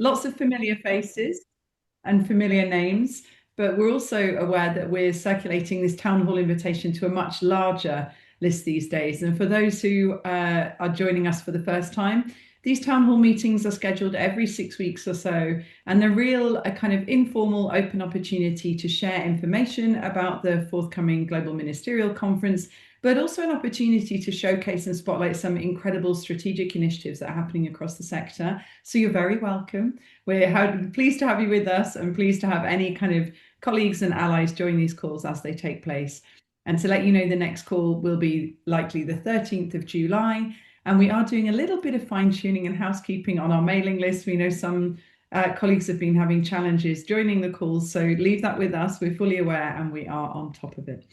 Lots of familiar faces and familiar names, but we're also aware that we're circulating this town hall invitation to a much larger list these days. And for those who are joining us for the first time, these town hall meetings are scheduled every 6 weeks or so, and they're a kind of informal, open opportunity to share information about the forthcoming Global Ministerial Conference, but also an opportunity to showcase and spotlight some incredible strategic initiatives that are happening across the sector. So you're very welcome. We're pleased to have you with us and pleased to have any kind of colleagues and allies join these calls as they take place. And to let you know, the next call will be likely the 13th of July. And we are doing a little bit of fine tuning and housekeeping on our mailing list. We know some colleagues have been having challenges joining the calls, so leave that with us. We're fully aware and we are on top of it.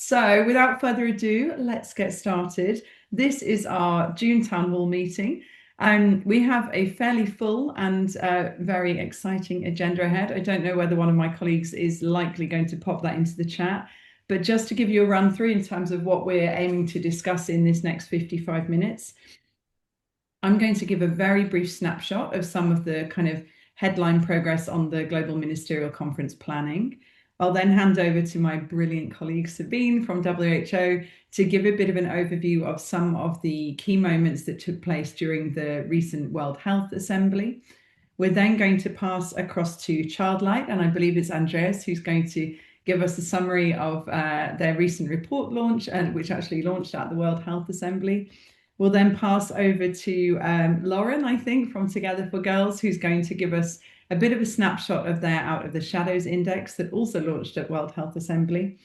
So without further ado, let's get started. This is our June Town Hall meeting. We have a fairly full and very exciting agenda ahead. I don't know whether one of my colleagues is likely going to pop that into the chat, but just to give you a run through in terms of what we're aiming to discuss in this next 55 minutes, I'm going to give a very brief snapshot of some of the kind of headline progress on the Global Ministerial Conference planning. I'll then hand over to my brilliant colleague Sabine from WHO to give a bit of an overview of some of the key moments that took place during the recent World Health Assembly. We're then going to pass across to Childlight, and I believe it's Andreas who's going to give us a summary of their recent report launch, which actually launched at the World Health Assembly. We'll then pass over to Lauren, I think, from Together for Girls, who's going to give us a bit of a snapshot of their Out of the Shadows Index that also launched at World Health Assembly.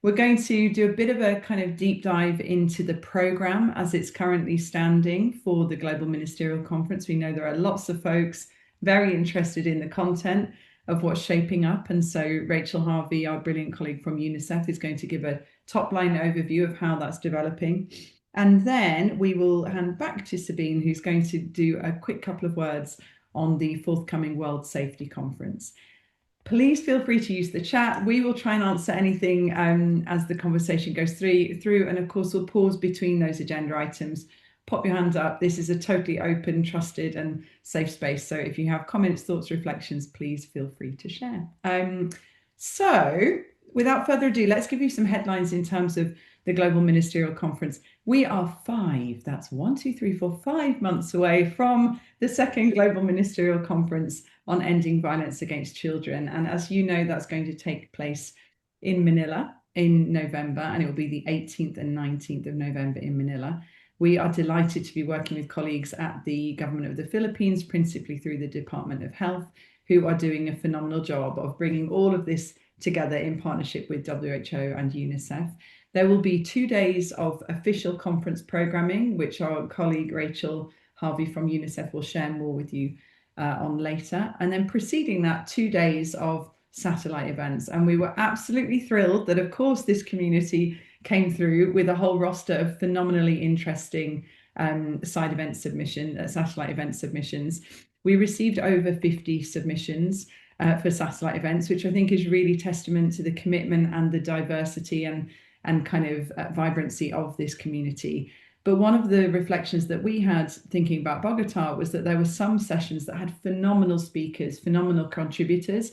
We're going to do a bit of a kind of deep dive into the programme as it's currently standing for the Global Ministerial Conference. We know there are lots of folks very interested in the content of what's shaping up. And so Rachel Harvey, our brilliant colleague from UNICEF, is going to give a top-line overview of how that's developing. And then we will hand back to Sabine, who's going to do a quick couple of words on the forthcoming World Safety Conference. Please feel free to use the chat. We will try and answer anything as the conversation goes through. And of course, we'll pause between those agenda items. Pop your hand up. This is a totally open, trusted and safe space. So if you have comments, thoughts, reflections, please feel free to share. So without further ado, let's give you some headlines in terms of the Global Ministerial Conference. We are 5 months away from the second Global Ministerial Conference on Ending Violence Against Children. And as you know, that's going to take place in Manila in November, and it will be the 18th and 19th of November in Manila. We are delighted to be working with colleagues at the Government of the Philippines, principally through the Department of Health, who are doing a phenomenal job of bringing all of this together in partnership with WHO and UNICEF. There will be 2 days of official conference programming, which our colleague Rachel Harvey from UNICEF will share more with you on later. And then preceding that, 2 days of satellite events. And we were absolutely thrilled that, of course, this community came through with a whole roster of phenomenally interesting satellite event submissions. We received over 50 submissions for satellite events, which I think is really testament to the commitment and the diversity and kind of vibrancy of this community. But one of the reflections that we had thinking about Bogota was that there were some sessions that had phenomenal speakers, phenomenal contributors,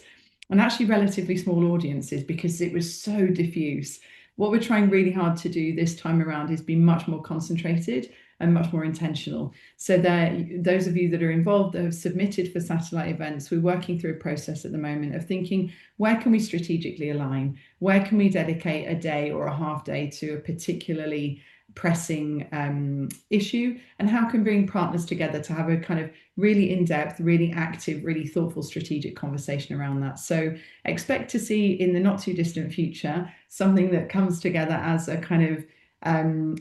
and actually relatively small audiences because it was so diffuse. What we're trying really hard to do this time around is be much more concentrated and much more intentional. So those of you that are involved that have submitted for satellite events, we're working through a process at the moment of thinking, where can we strategically align? Where can we dedicate a day or a half day to a particularly pressing issue? And how can we bring partners together to have a kind of really in-depth, really active, really thoughtful strategic conversation around that? So expect to see in the not too distant future something that comes together as a kind of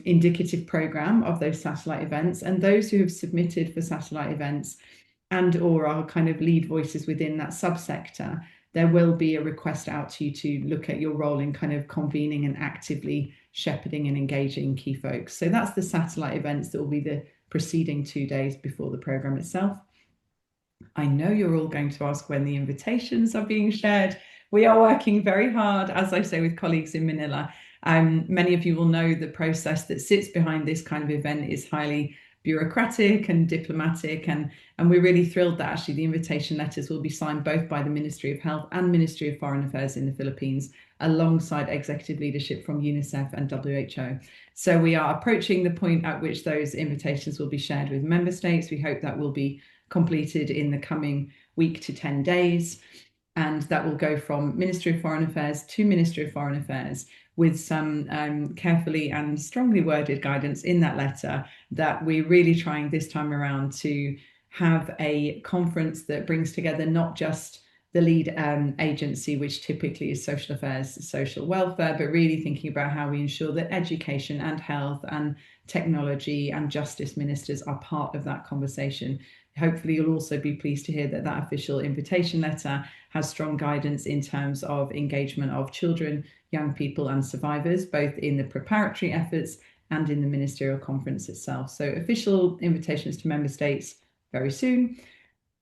indicative program of those satellite events. And those who have submitted for satellite events and or are kind of lead voices within that subsector, there will be a request out to you to look at your role in kind of convening and actively shepherding and engaging key folks. So that's the satellite events that will be the preceding 2 days before the program itself. I know you're all going to ask when the invitations are being shared. We are working very hard, as I say, with colleagues in Manila. Many of you will know the process that sits behind this kind of event is highly bureaucratic and diplomatic, and we're really thrilled that actually the invitation letters will be signed both by the Ministry of Health and Ministry of Foreign Affairs in the Philippines, alongside executive leadership from UNICEF and WHO. So we are approaching the point at which those invitations will be shared with member states. We hope that will be completed in the coming week to 10 days. And that will go from Ministry of Foreign Affairs to Ministry of Foreign Affairs, with some carefully and strongly worded guidance in that letter that we're really trying this time around to have a conference that brings together not just the lead agency, which typically is social affairs, social welfare, but really thinking about how we ensure that education and health and technology and justice ministers are part of that conversation. Hopefully, you'll also be pleased to hear that that official invitation letter has strong guidance in terms of engagement of children, young people, and survivors, both in the preparatory efforts and in the ministerial conference itself. So, official invitations to member states very soon.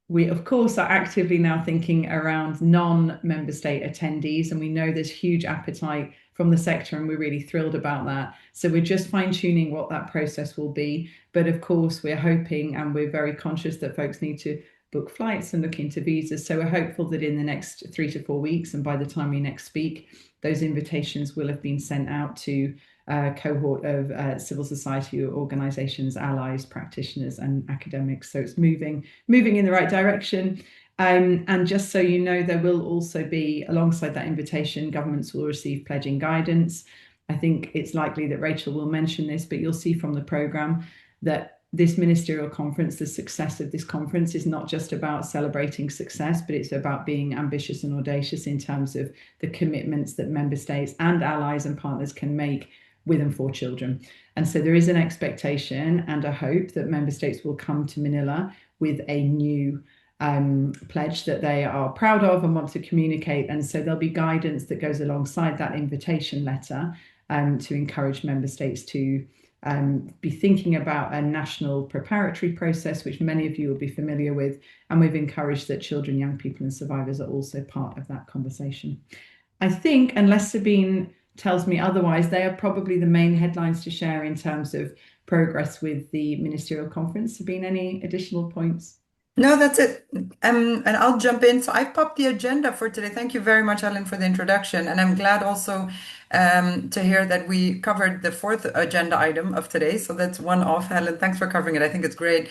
We, of course, are actively now thinking around non-member state attendees, and we know there's huge appetite from the sector, and we're really thrilled about that. So we're just fine-tuning what that process will be. But of course, we're hoping, and we're very conscious that folks need to book flights and look into visas. So we're hopeful that in the next 3 to 4 weeks, and by the time we next speak, those invitations will have been sent out to a cohort of civil society organizations, allies, practitioners, and academics. So it's moving in the right direction. And just so you know, there will also be, alongside that invitation, governments will receive pledging guidance. I think it's likely that Rachel will mention this, but you'll see from the programme that this ministerial conference, the success of this conference, is not just about celebrating success, but it's about being ambitious and audacious in terms of the commitments that member states and allies and partners can make with and for children. And so there is an expectation and a hope that member states will come to Manila with a new pledge that they are proud of and want to communicate. And so there'll be guidance that goes alongside that invitation letter to encourage member states to be thinking about a national preparatory process, which many of you will be familiar with. And we've encouraged that children, young people, and survivors are also part of that conversation. I think, unless Sabine tells me otherwise, they are probably the main headlines to share in terms of progress with the ministerial conference. Sabine, any additional points? No, that's it. And I'll jump in. So I've popped the agenda for today. Thank you very much, Ellen, for the introduction. And I'm glad also to hear that we covered the fourth agenda item of today. So that's one off. Helen, thanks for covering it. I think it's great.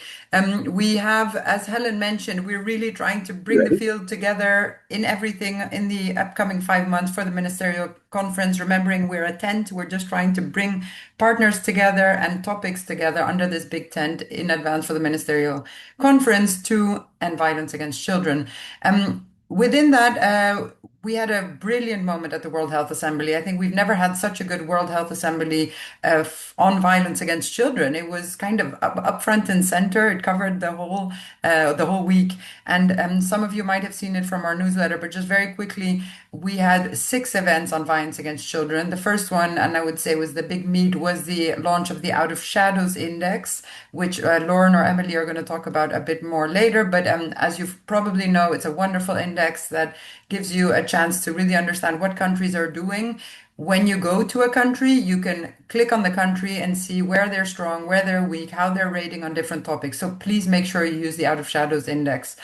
We have, as Helen mentioned, we're really trying to bring the field together in everything in the upcoming 5 months for the ministerial conference. Remembering we're a tent, we're just trying to bring partners together and topics together under this big tent in advance for the ministerial conference to end violence against children. Within that, we had a brilliant moment at the World Health Assembly. I think we've never had such a good World Health Assembly on violence against children. It was kind of up front and center. It covered the whole week. And some of you might have seen it from our newsletter, but just very quickly, we had 6 events on violence against children. The first one, and I would say was the big meat, was the launch of the Out of Shadows Index, which Lauren or Emily are going to talk about a bit more later. But as you probably know, it's a wonderful index that gives you a chance to really understand what countries are doing. When you go to a country, you can click on the country and see where they're strong, where they're weak, how they're rating on different topics. So please make sure you use the Out of Shadows Index.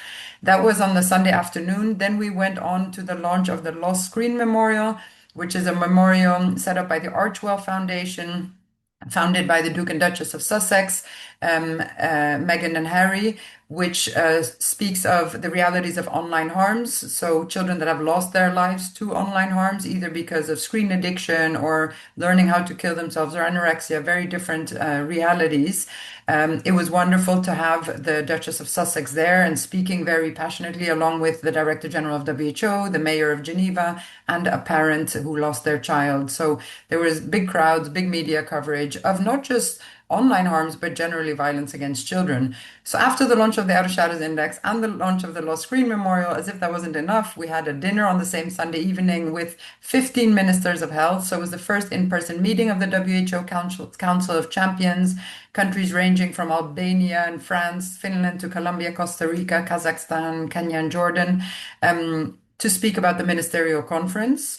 That was on the Sunday afternoon. Then we went on to the launch of the Lost Screen Memorial, which is a memorial set up by the Archwell Foundation, founded by the Duke and Duchess of Sussex, Meghan and Harry, which speaks of the realities of online harms. So children that have lost their lives to online harms, either because of screen addiction or learning how to kill themselves or anorexia, very different realities. It was wonderful to have the Duchess of Sussex there and speaking very passionately, along with the Director General of WHO, the Mayor of Geneva, and a parent who lost their child. So there was big crowds, big media coverage of not just online harms, but generally violence against children. So after the launch of the Out of Shadows Index and the launch of the Lost Screen Memorial, as if that wasn't enough, we had a dinner on the same Sunday evening with 15 ministers of health. So it was the first in-person meeting of the WHO Council of Champions, countries ranging from Albania and France, Finland to Colombia, Costa Rica, Kazakhstan, Kenya, and Jordan, to speak about the ministerial conference.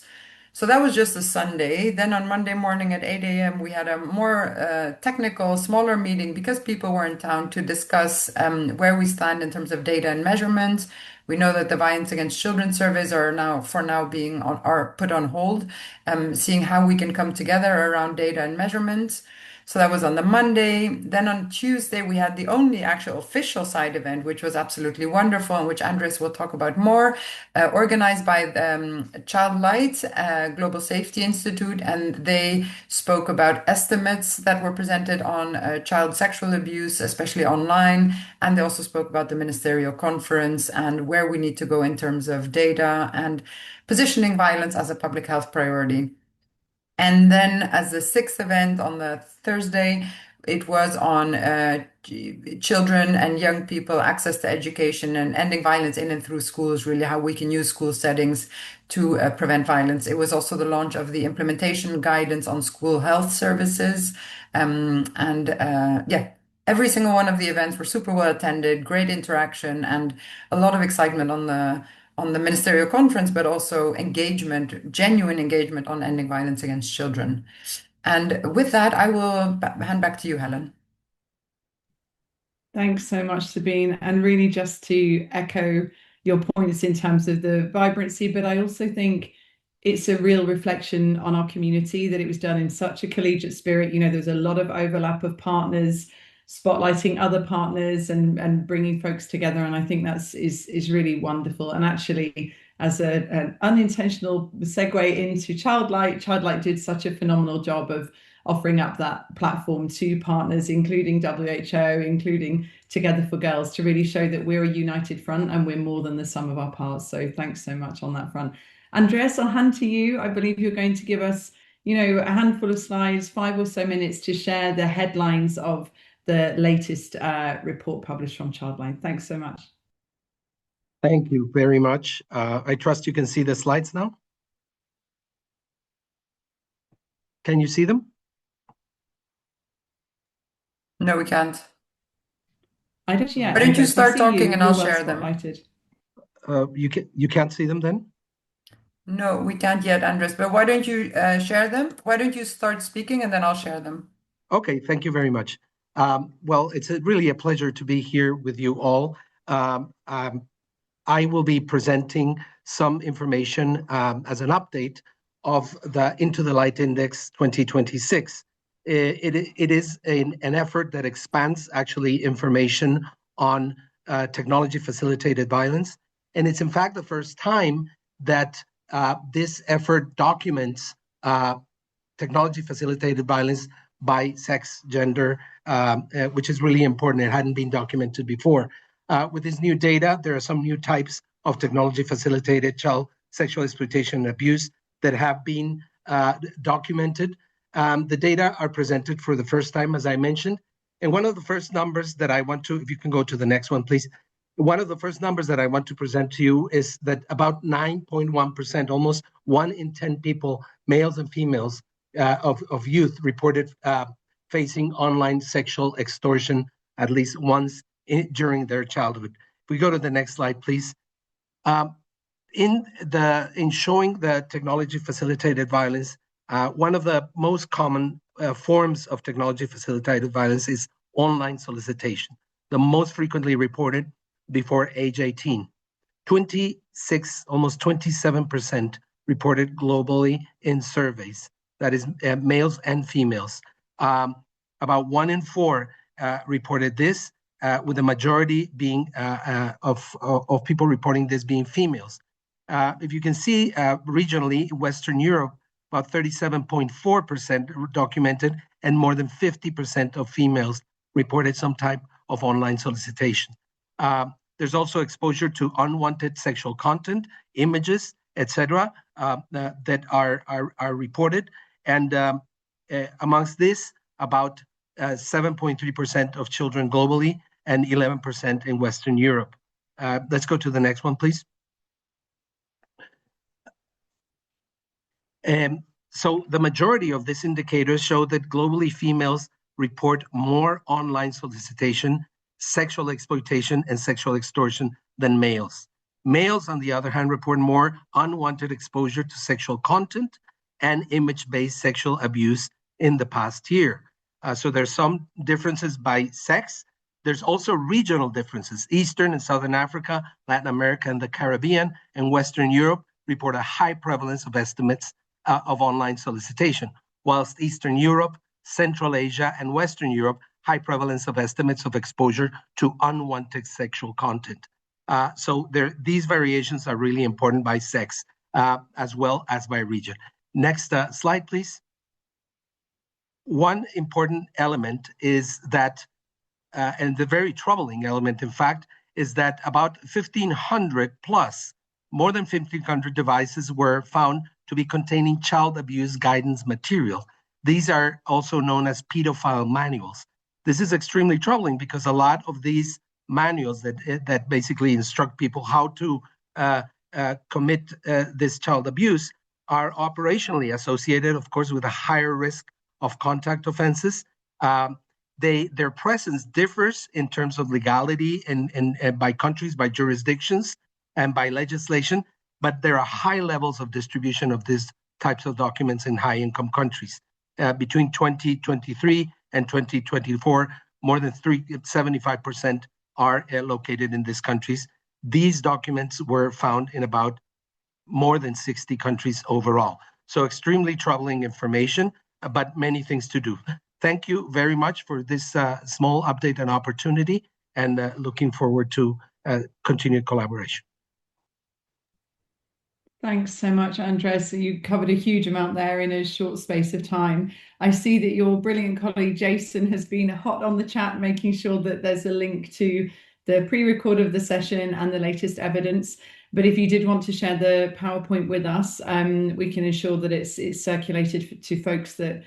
So that was just a Sunday. Then on Monday morning at 8 a.m., we had a more technical, smaller meeting because people were in town to discuss where we stand in terms of data and measurement. We know that the violence against children surveys are now, for now, being are put on hold, seeing how we can come together around data and measurement. So that was on the Monday. Then on Tuesday, we had the only actual official side event, which was absolutely wonderful, and which Andres will talk about more, organized by Child Light Global Safety Institute. And they spoke about estimates that were presented on child sexual abuse, especially online. And they also spoke about the ministerial conference and where we need to go in terms of data and positioning violence as a public health priority. And then, as the sixth event on the Thursday, it was on children and young people access to education and ending violence in and through schools, really how we can use school settings to prevent violence. It was also the launch of the implementation guidance on school health services. Yeah, every single one of the events were super well attended, great interaction, and a lot of excitement on the ministerial conference, but also engagement, genuine engagement on ending violence against children. And with that, I will hand back to you, Helen. Thanks so much, Sabine. And really, just to echo your points in terms of the vibrancy, but I also think it's a real reflection on our community that it was done in such a collegiate spirit. There's a lot of overlap of partners, spotlighting other partners and bringing folks together. And I think is really wonderful. And actually, as an unintentional segue into Childlight did such a phenomenal job of offering up that platform to partners, including WHO, including Together for Girls, to really show that we're a united front and we're more than the sum of our parts. So thanks so much on that front. Andreas, I'll hand to you. I believe you're going to give us, a handful of slides, 5 or so minutes to share the headlines of the latest report published from Childline. Thanks so much. Thank you very much. I trust you can see the slides now. Can you see them? No, we can't. I don't yet. Why don't you start talking and I'll share them? You can't see them then? No, we can't yet, Andres. But why don't you share them? Why don't you start speaking and then I'll share them? Okay, thank you very much. Well, it's really a pleasure to be here with you all. I will be presenting some information as an update of the Into the Light Index 2026. It is an effort that expands actually information on technology facilitated violence. And it's in fact the first time that this effort documents technology facilitated violence by sex, gender, which is really important. It hadn't been documented before. With this new data, there are some new types of technology facilitated child sexual exploitation and abuse that have been documented. The data are presented for the first time, as I mentioned. And one of the first numbers that I want to, if you can go to the next one, please. One of the first numbers that I want to present to you is that about 9.1%, almost 1 in 10 people, males and females of youth reported facing online sexual extortion at least once during their childhood. If we go to the next slide, please. In showing the technology facilitated violence, one of the most common forms of technology facilitated violence is online solicitation, the most frequently reported before age 18. 26, almost 27% reported globally in surveys, that is males and females. About 1 in 4 reported this, with the majority being of people reporting this being females. If you can see regionally, Western Europe, about 37.4% documented, and more than 50% of females reported some type of online solicitation. There's also exposure to unwanted sexual content, images, etc., that are reported. And amongst this, about 7.3% of children globally and 11% in Western Europe. Let's go to the next one, please. So the majority of these indicators show that globally females report more online solicitation, sexual exploitation, and sexual extortion than males. Males, on the other hand, report more unwanted exposure to sexual content and image-based sexual abuse in the past year. So there's some differences by sex. There's also regional differences. Eastern and Southern Africa, Latin America, and the Caribbean, and Western Europe report a high prevalence of estimates of online solicitation, whilst Eastern Europe, Central Asia, and Western Europe, high prevalence of estimates of exposure to unwanted sexual content. So these variations are really important by sex as well as by region. Next slide, please. One important element is that, and the very troubling element, in fact, is that about 1,500 plus, more than 1,500 devices were found to be containing child abuse guidance material. These are also known as pedophile manuals. This is extremely troubling because a lot of these manuals that basically instruct people how to commit this child abuse are operationally associated, of course, with a higher risk of contact offenses. Their presence differs in terms of legality and by countries, by jurisdictions, and by legislation, but there are high levels of distribution of these types of documents in high-income countries. Between 2023 and 2024, more than 75% are located in these countries. These documents were found in about more than 60 countries overall. So extremely troubling information, but many things to do. Thank you very much for this small update and opportunity, and looking forward to continued collaboration. Thanks so much, Andres. You covered a huge amount there in a short space of time. I see that your brilliant colleague Jason has been hot on the chat, making sure that there's a link to the pre-record of the session and the latest evidence. But if you did want to share the PowerPoint with us, we can ensure that it's circulated to folks that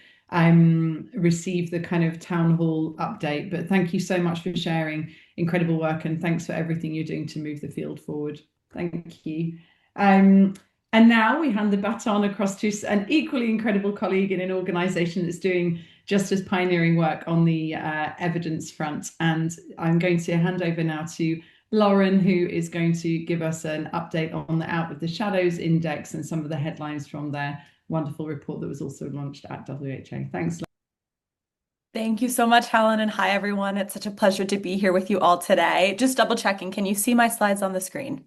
receive the kind of town hall update. But thank you so much for sharing. Incredible work, and thanks for everything you're doing to move the field forward. Thank you. And now we hand the baton across to an equally incredible colleague in an organization that's doing just as pioneering work on the evidence front. And I'm going to hand over now to Lauren, who is going to give us an update on the Out of the Shadows Index and some of the headlines from their wonderful report that was also launched at WHO. Thanks, Lauren. Thank you so much, Helen, and hi, everyone. It's such a pleasure to be here with you all today. Just double checking, can you see my slides on the screen?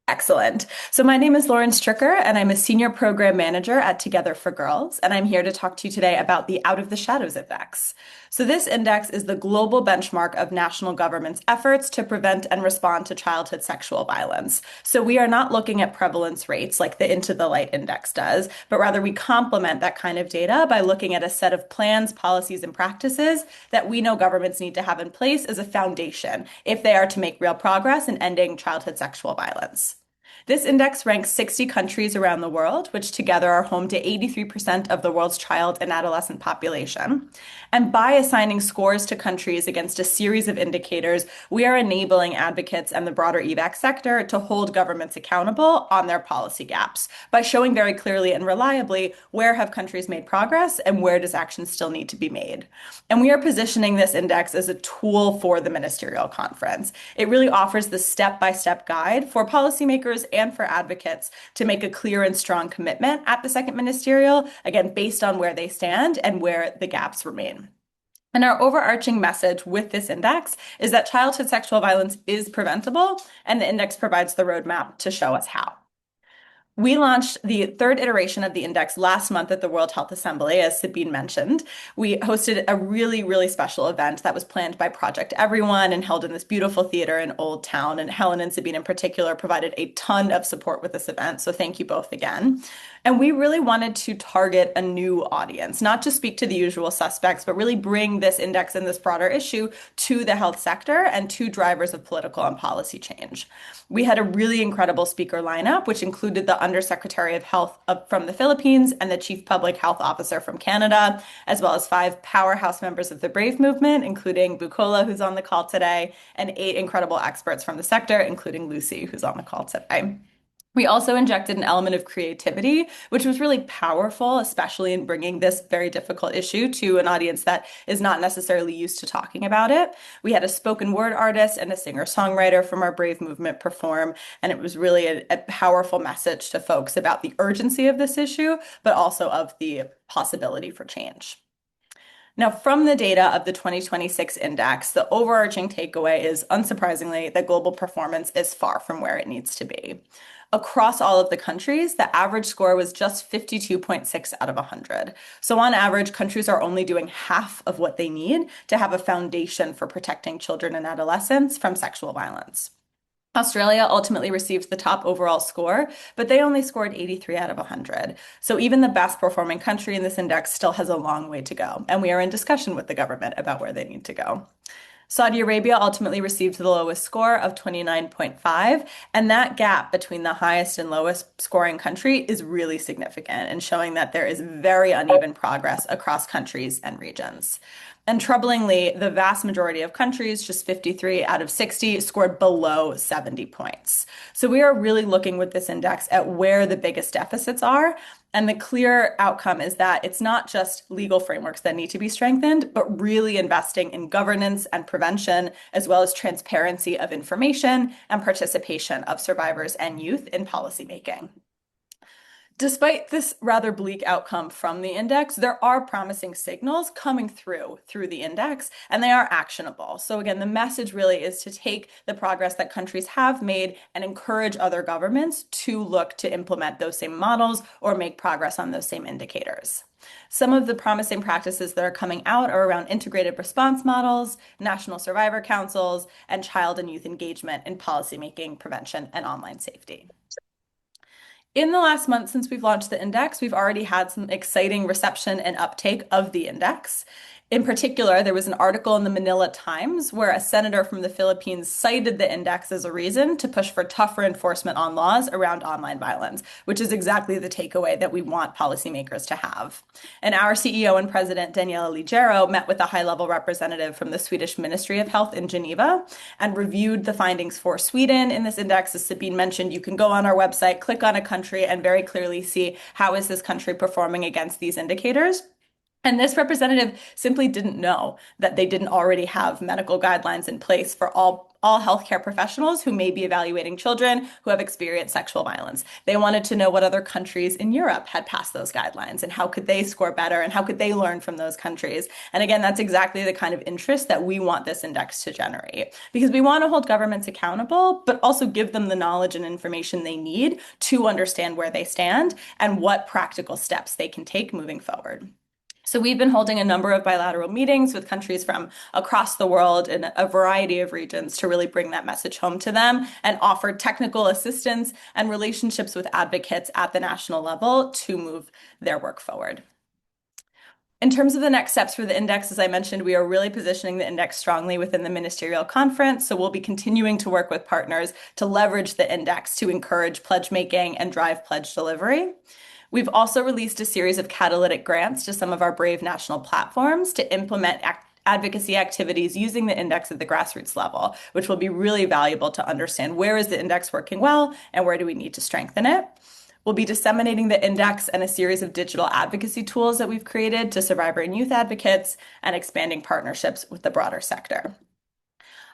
Excellent. So my name is Lauren Stricker, and I'm a Senior Program Manager at Together for Girls, and I'm here to talk to you today about the Out of the Shadows Index. So this index is the global benchmark of national governments' efforts to prevent and respond to childhood sexual violence. So we are not looking at prevalence rates like the Into the Light Index does, but rather we complement that kind of data by looking at a set of plans, policies, and practices that we know governments need to have in place as a foundation if they are to make real progress in ending childhood sexual violence. This index ranks 60 countries around the world, which together are home to 83% of the world's child and adolescent population. And by assigning scores to countries against a series of indicators, we are enabling advocates and the broader EVAC sector to hold governments accountable on their policy gaps by showing very clearly and reliably where have countries made progress and where does action still need to be made. And we are positioning this index as a tool for the ministerial conference. It really offers the step-by-step guide for policymakers and for advocates to make a clear and strong commitment at the second ministerial, again, based on where they stand and where the gaps remain. And our overarching message with this index is that childhood sexual violence is preventable, and the index provides the roadmap to show us how. We launched the third iteration of the index last month at the World Health Assembly, as Sabine mentioned. We hosted a really, really special event that was planned by Project Everyone and held in this beautiful theater in Old Town. And Helen and Sabine in particular provided a ton of support with this event. So thank you both again. And we really wanted to target a new audience, not just speak to the usual suspects, but really bring this index and this broader issue to the health sector and to drivers of political and policy change. We had a really incredible speaker lineup, which included the Undersecretary of Health from the Philippines and the Chief Public Health Officer from Canada, as well as 5 powerhouse members of the Brave movement, including Bukola, who's on the call today, and 8 incredible experts from the sector, including Lucy, who's on the call today. We also injected an element of creativity, which was really powerful, especially in bringing this very difficult issue to an audience that is not necessarily used to talking about it. We had a spoken word artist and a singer-songwriter from our Brave movement perform, and it was really a powerful message to folks about the urgency of this issue, but also of the possibility for change. Now, from the data of the 2026 index, the overarching takeaway is, unsurprisingly, that global performance is far from where it needs to be. Across all of the countries, the average score was just 52.6 out of 100. So on average, countries are only doing half of what they need to have a foundation for protecting children and adolescents from sexual violence. Australia ultimately received the top overall score, but they only scored 83 out of 100. So even the best performing country in this index still has a long way to go, and we are in discussion with the government about where they need to go. Saudi Arabia ultimately received the lowest score of 29.5, and that gap between the highest and lowest scoring country is really significant and showing that there is very uneven progress across countries and regions. And troublingly, the vast majority of countries, just 53 out of 60, scored below 70 points. So we are really looking with this index at where the biggest deficits are. And the clear outcome is that it's not just legal frameworks that need to be strengthened, but really investing in governance and prevention, as well as transparency of information and participation of survivors and youth in policymaking. Despite this rather bleak outcome from the index, there are promising signals coming through the index, and they are actionable. So again, the message really is to take the progress that countries have made and encourage other governments to look to implement those same models or make progress on those same indicators. Some of the promising practices that are coming out are around integrated response models, national survivor councils, and child and youth engagement in policymaking, prevention, and online safety. In the last month since we've launched the index, we've already had some exciting reception and uptake of the index. In particular, there was an article in the Manila Times where a senator from the Philippines cited the index as a reason to push for tougher enforcement on laws around online violence, which is exactly the takeaway that we want policymakers to have. And our CEO and president, Daniela Ligero, met with a high-level representative from the Swedish Ministry of Health in Geneva and reviewed the findings for Sweden in this index. As Sabine mentioned, you can go on our website, click on a country, and very clearly see how is this country performing against these indicators. And this representative simply didn't know that they didn't already have medical guidelines in place for all healthcare professionals who may be evaluating children who have experienced sexual violence. They wanted to know what other countries in Europe had passed those guidelines and how could they score better and how could they learn from those countries. And again, that's exactly the kind of interest that we want this index to generate, because we want to hold governments accountable, but also give them the knowledge and information they need to understand where they stand and what practical steps they can take moving forward. So we've been holding a number of bilateral meetings with countries from across the world in a variety of regions to really bring that message home to them and offer technical assistance and relationships with advocates at the national level to move their work forward. In terms of the next steps for the index, as I mentioned, we are really positioning the index strongly within the ministerial conference. So we'll be continuing to work with partners to leverage the index to encourage pledge making and drive pledge delivery. We've also released a series of catalytic grants to some of our Brave national platforms to implement advocacy activities using the index at the grassroots level, which will be really valuable to understand where is the index working well and where do we need to strengthen it. We'll be disseminating the index and a series of digital advocacy tools that we've created to survivor and youth advocates and expanding partnerships with the broader sector.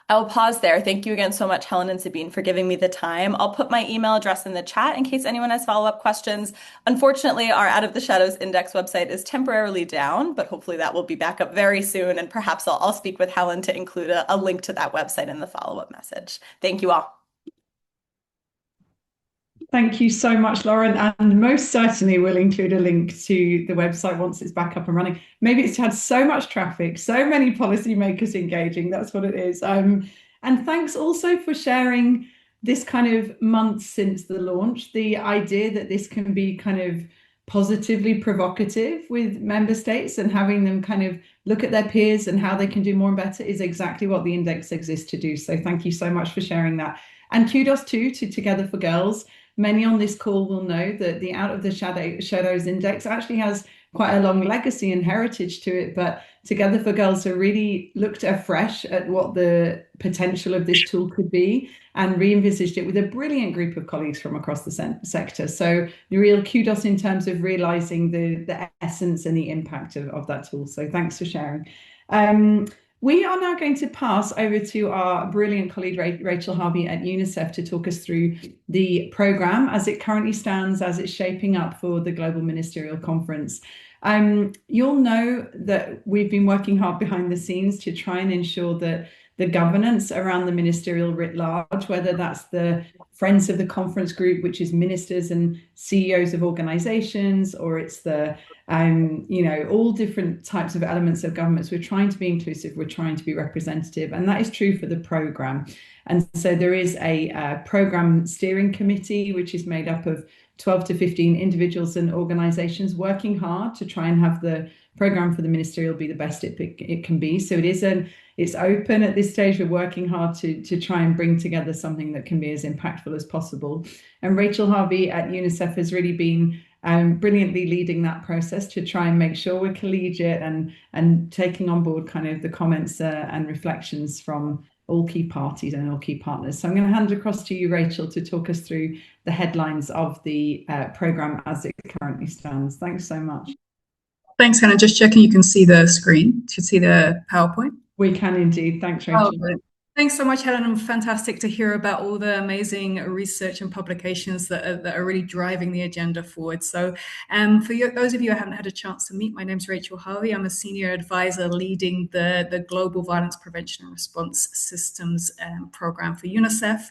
I will pause there. Thank you again so much, Helen and Sabine, for giving me the time. I'll put my email address in the chat in case anyone has follow-up questions. Unfortunately, our Out of the Shadows Index website is temporarily down, but hopefully that will be back up very soon. And perhaps I'll speak with Helen to include a link to that website in the follow-up message. Thank you all. Thank you so much, Lauren. And most certainly we'll include a link to the website once it's back up and running. Maybe it's had so much traffic, so many policymakers engaging. That's what it is. And thanks also for sharing this kind of month since the launch, the idea that this can be kind of positively provocative with member states and having them kind of look at their peers and how they can do more and better is exactly what the index exists to do. So thank you so much for sharing that. And kudos to Together for Girls. Many on this call will know that the Out of the Shadows Index actually has quite a long legacy and heritage to it, but Together for Girls have really looked afresh at what the potential of this tool could be and re-envisaged it with a brilliant group of colleagues from across the sector. So real kudos in terms of realizing the essence and the impact of that tool. So thanks for sharing. We are now going to pass over to our brilliant colleague, Rachel Harvey at UNICEF, to talk us through the programme as it currently stands, as it's shaping up for the Global Ministerial Conference. You'll know that we've been working hard behind the scenes to try and ensure that the governance around the ministerial writ large, whether that's the Friends of the Conference Group, which is ministers and CEOs of organizations, or it's the, all different types of elements of governments. We're trying to be inclusive, we're trying to be representative, and that is true for the programme. And so there is a programme steering committee, which is made up of 12 to 15 individuals and organizations working hard to try and have the programme for the ministerial be the best it can be. So it's open at this stage. We're working hard to try and bring together something that can be as impactful as possible. And Rachel Harvey at UNICEF has really been brilliantly leading that process to try and make sure we're collegiate and taking on board kind of the comments and reflections from all key parties and all key partners. So I'm going to hand across to you, Rachel, to talk us through the headlines of the programme as it currently stands. Thanks so much. Thanks, Hannah. Just checking you can see the screen. You can see the PowerPoint. We can indeed. Thanks, Rachel. Thanks so much, Helen. And fantastic to hear about all the amazing research and publications that are really driving the agenda forward. So for those of you who haven't had a chance to meet, my name's Rachel Harvey. I'm a senior advisor leading the Global Violence Prevention and Response Systems program for UNICEF.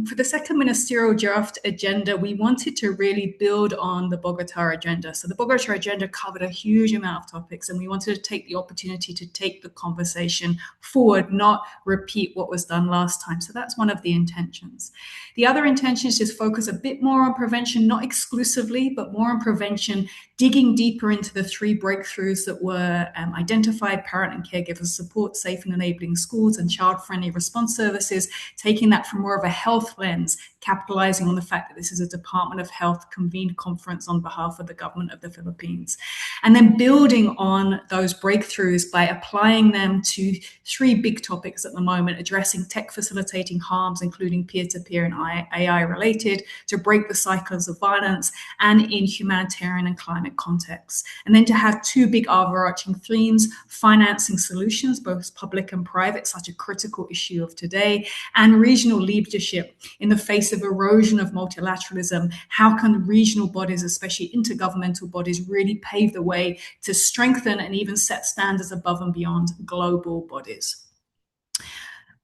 For the second ministerial draft agenda, we wanted to really build on the Bogota agenda. So the Bogota agenda covered a huge amount of topics, and we wanted to take the opportunity to take the conversation forward, not repeat what was done last time. So that's one of the intentions. The other intention is just focus a bit more on prevention, not exclusively, but more on prevention, digging deeper into the 3 breakthroughs that were identified: parent and caregiver support, safe and enabling schools, and child-friendly response services, taking that from more of a health lens, capitalizing on the fact that this is a Department of Health convened conference on behalf of the government of the Philippines. And then building on those breakthroughs by applying them to 3 big topics at the moment, addressing tech facilitating harms, including peer-to-peer and AI related, to break the cycles of violence, and in humanitarian and climate contexts. And then to have 2 big overarching themes: financing solutions, both public and private, such a critical issue of today, and regional leadership in the face of erosion of multilateralism. How can regional bodies, especially intergovernmental bodies, really pave the way to strengthen and even set standards above and beyond global bodies?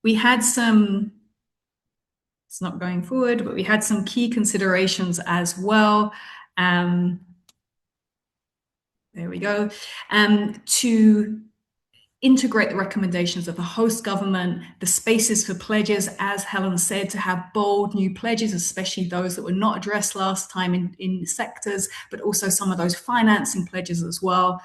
We had some, it's not going forward, but we had some key considerations as well. There we go. To integrate the recommendations of the host government, the spaces for pledges, as Helen said, to have bold new pledges, especially those that were not addressed last time in sectors, but also some of those financing pledges as well.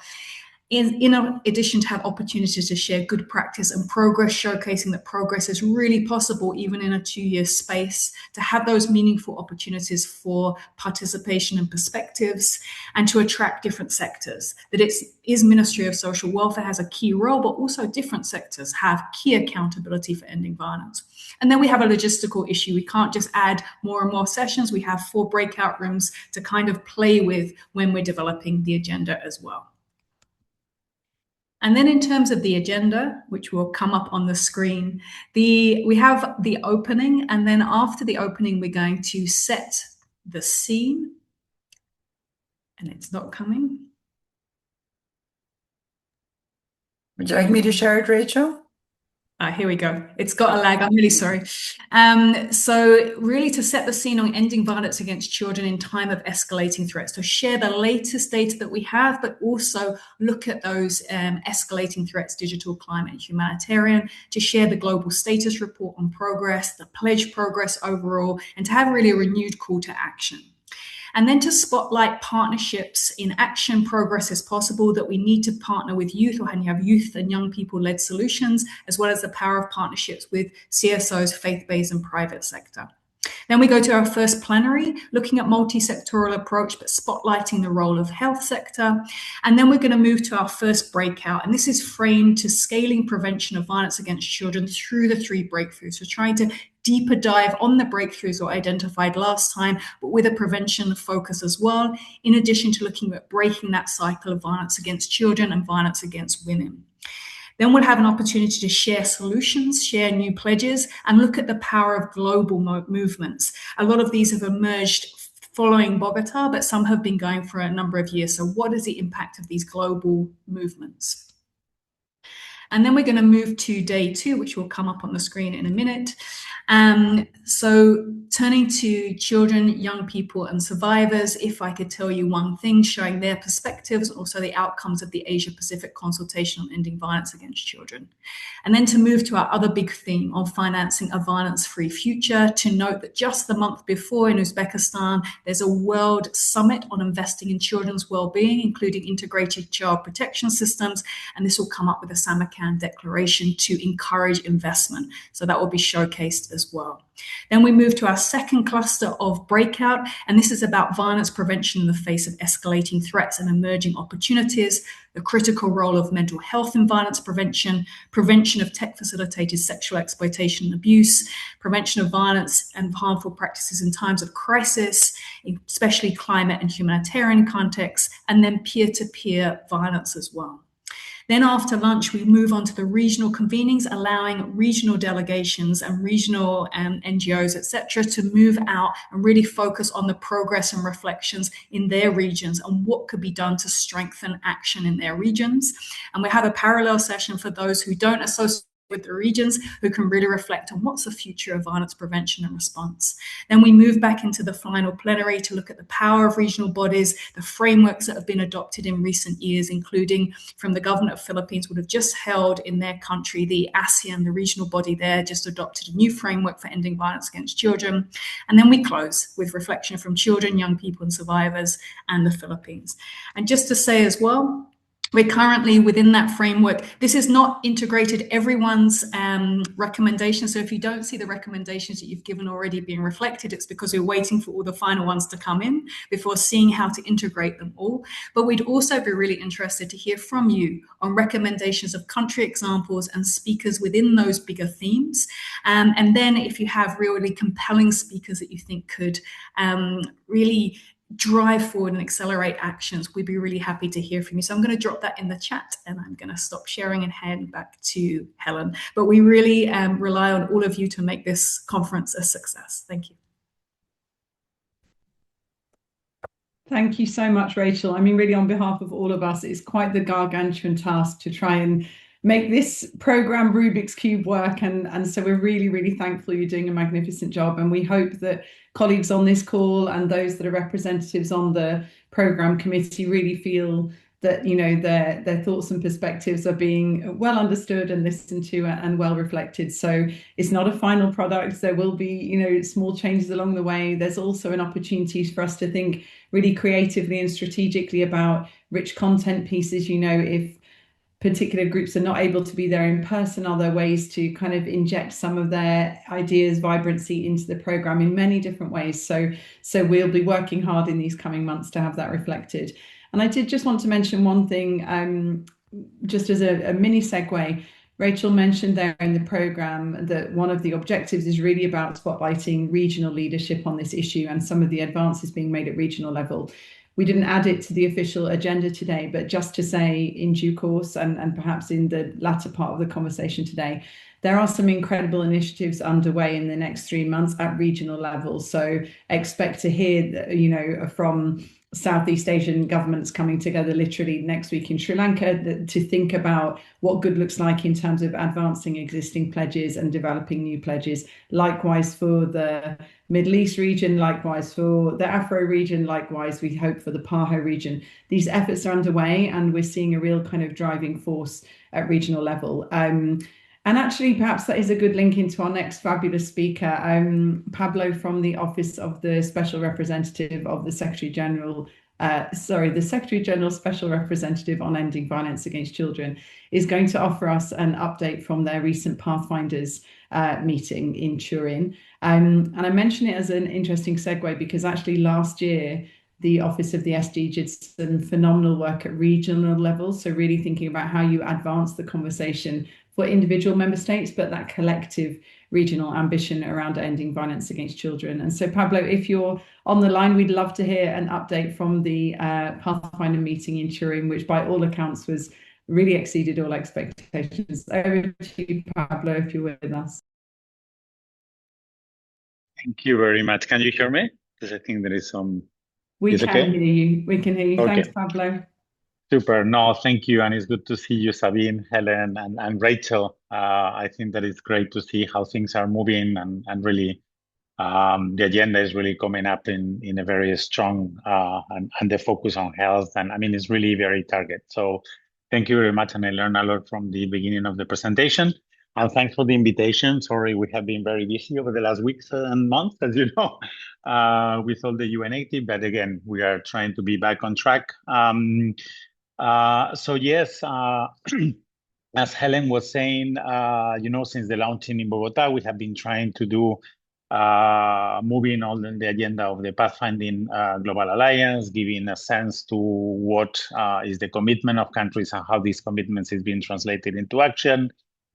In addition, to have opportunities to share good practice and progress, showcasing that progress is really possible even in a 2-year space, to have those meaningful opportunities for participation and perspectives, and to attract different sectors. That is Ministry of Social Welfare has a key role, but also different sectors have key accountability for ending violence. And then we have a logistical issue. We can't just add more and more sessions. We have 4 breakout rooms to kind of play with when we're developing the agenda as well. And then in terms of the agenda, which will come up on the screen, we have the opening, and then after the opening, we're going to set the scene. And it's not coming. Would you like me to share it, Rachel? Here we go. It's got a lag. I'm really sorry. So really to set the scene on ending violence against children in time of escalating threats. So share the latest data that we have, but also look at those escalating threats, digital, climate, and humanitarian, to share the global status report on progress, the pledge progress overall, and to have really a renewed call to action. And then to spotlight partnerships in action. Progress is possible, that we need to partner with youth, or have youth and young people led solutions, as well as the power of partnerships with CSOs, faith-based and private sector. Then we go to our first plenary, looking at multi-sectoral approach, but spotlighting the role of health sector. And then we're going to move to our first breakout, and this is framed to scaling prevention of violence against children through the 3 breakthroughs. We're trying to deeper dive on the breakthroughs we identified last time, but with a prevention focus as well, in addition to looking at breaking that cycle of violence against children and violence against women. Then we'll have an opportunity to share solutions, share new pledges, and look at the power of global movements. A lot of these have emerged following Bogota, but some have been going for a number of years. So what is the impact of these global movements? And then we're going to move to day 2, which will come up on the screen in a minute. So turning to children, young people, and survivors, if I could tell you one thing, showing their perspectives, also the outcomes of the Asia-Pacific consultation on ending violence against children. And then to move to our other big theme of financing a violence-free future, to note that just the month before in Uzbekistan, there's a World Summit on investing in children's well-being, including integrated child protection systems, and this will come up with a Samarkand Declaration to encourage investment. So that will be showcased as well. Then we move to our second cluster of breakout, and this is about violence prevention in the face of escalating threats and emerging opportunities, the critical role of mental health in violence prevention, prevention of tech-facilitated sexual exploitation and abuse, prevention of violence and harmful practices in times of crisis, especially climate and humanitarian contexts, and then peer-to-peer violence as well. Then after lunch, we move on to the regional convenings, allowing regional delegations and regional NGOs, etc., to move out and really focus on the progress and reflections in their regions and what could be done to strengthen action in their regions. And we have a parallel session for those who don't associate with the regions, who can really reflect on what's the future of violence prevention and response. Then we move back into the final plenary to look at the power of regional bodies, the frameworks that have been adopted in recent years, including from the government of Philippines, would have just held in their country, the ASEAN, the regional body there, just adopted a new framework for ending violence against children. And then we close with reflection from children, young people and survivors, and the Philippines. And just to say as well, we're currently within that framework. This is not integrated everyone's recommendations. So if you don't see the recommendations that you've given already being reflected, it's because we're waiting for all the final ones to come in before seeing how to integrate them all. But we'd also be really interested to hear from you on recommendations of country examples and speakers within those bigger themes. And then if you have really compelling speakers that you think could really drive forward and accelerate actions, we'd be really happy to hear from you. So I'm going to drop that in the chat and I'm going to stop sharing and hand back to Helen. But we really rely on all of you to make this conference a success. Thank you. Thank you so much, Rachel. I mean, really on behalf of all of us, it's quite the gargantuan task to try and make this program Rubik's Cube work. And so we're really, really thankful you're doing a magnificent job. And we hope that colleagues on this call and those that are representatives on the program committee really feel that, you know, their thoughts and perspectives are being well understood and listened to and well reflected. So it's not a final product. There will be, you know, small changes along the way. There's also an opportunity for us to think really creatively and strategically about rich content pieces. You know, if particular groups are not able to be there in person, are there ways to kind of inject some of their ideas, vibrancy into the program in many different ways? So we'll be working hard in these coming months to have that reflected. And I did just want to mention one thing, just as a mini segue. Rachel mentioned there in the program that one of the objectives is really about spotlighting regional leadership on this issue and some of the advances being made at regional level. We didn't add it to the official agenda today, but just to say in due course and perhaps in the latter part of the conversation today, there are some incredible initiatives underway in the next 3 months at regional level. So expect to hear, you know, from Southeast Asian governments coming together literally next week in Sri Lanka to think about what good looks like in terms of advancing existing pledges and developing new pledges. Likewise for the Middle East region, likewise for the Afro region, likewise we hope for the PAHO region. These efforts are underway and we're seeing a real kind of driving force at regional level. And actually, perhaps that is a good link into our next fabulous speaker, Pablo from the Office of the Special Representative of the Secretary General, the Secretary General Special Representative on Ending Violence Against Children, is going to offer us an update from their recent Pathfinders meeting in Turin. And I mention it as an interesting segue because actually last year, the Office of the SG did some phenomenal work at regional levels. So really thinking about how you advance the conversation for individual member states, but that collective regional ambition around ending violence against children. And so, Pablo, if you're on the line, we'd love to hear an update from the Pathfinder meeting in Turin, which by all accounts was really exceeded all expectations. Over to you, Pablo, if you're with us. Thank you very much. Can you hear me? Because I think there is some... We Is can okay? hear you. We can hear you. Okay. Thanks, Pablo. Super. No, thank you. And it's good to see you, Sabine, Helen, and Rachel. I think that it's great to see how things are moving and really the agenda is really coming up in a very strong and the focus on health. And I mean, it's really very target. So thank you very much. And I learned a lot from the beginning of the presentation. And thanks for the invitation. Sorry, we have been very busy over the last weeks and months, as you know, with all the UN80. But again, we are trying to be back on track. So yes, as Helen was saying, since the launching in Bogota, we have been trying to do moving on the agenda of the Pathfinding Global Alliance, giving a sense to what is the commitment of countries and how these commitments is being translated into action.